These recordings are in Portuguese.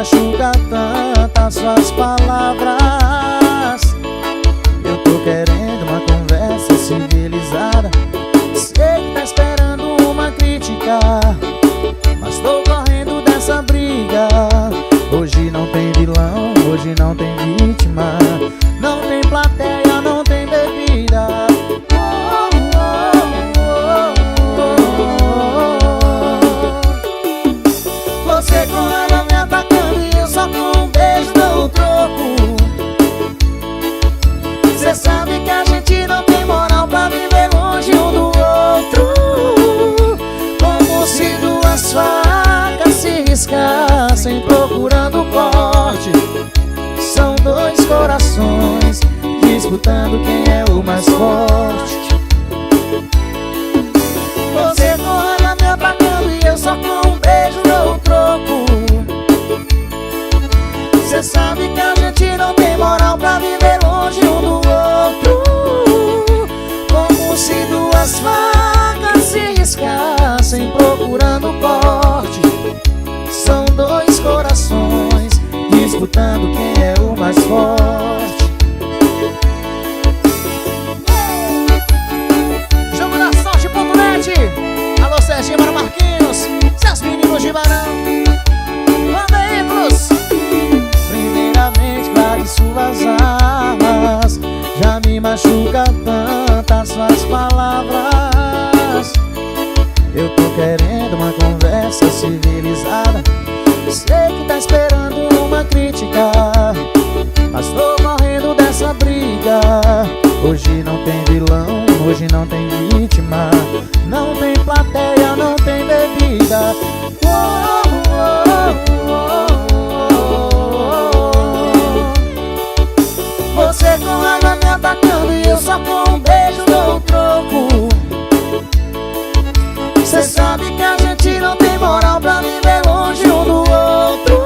machuca tanto as suas palavras. Eu tô querendo uma conversa civilizada. Sei que tá esperando uma crítica, mas tô correndo dessa briga. Hoje não tem vilão, hoje não tem vítima, não tem plateia, não tem bebida. Você com raiva me atacando e eu só com um beijo dou o troco. Cê sabe que a gente não tem moral pra viver longe um do outro. Como se duas facas se riscassem procurando corte. São dois corações disputando quem é o mais forte. Você com raiva me atacando e eu só com um beijo dou o troco. Cê sabe que a gente não tem moral pra viver longe um do outro. Como se duas facas se riscassem procurando corte. São dois corações disputando quem é o mais forte. Jogo da sorte.net. Alô Serginho, para Marquinhos, seus meninos de Barão. Veículos. Primeiramente, clare suas armas. Já me machuca tanto as suas palavras. Eu tô querendo uma conversa civilizada. Sei que tá esperando uma crítica, mas tô morrendo dessa briga. Hoje não tem vilão, hoje não tem vítima, não tem plateia, não tem bebida. Você com raiva me atacando e eu só com um beijo dou o troco. Cê sabe que a gente não tem moral pra viver longe um do outro.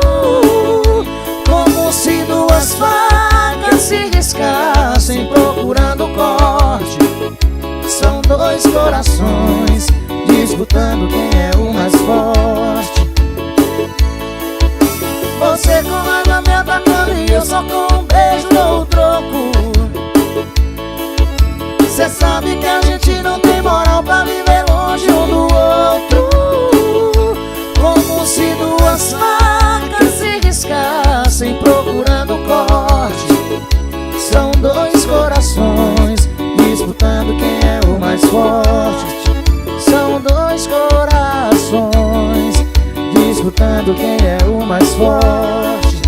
Como se duas facas se riscassem procurando corte. São dois corações disputando quem é o mais forte. Você com raiva me atacando e eu só com um beijo dou o troco. Cê sabe que a gente não tem moral pra viver longe um do outro. Como se duas facas se riscassem procurando corte. São dois corações disputando quem é o mais forte. São dois corações disputando quem é o mais forte.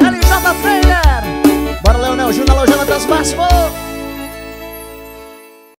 LJ Trainer, bora Leonel Júnior, Lojana Transmáximo.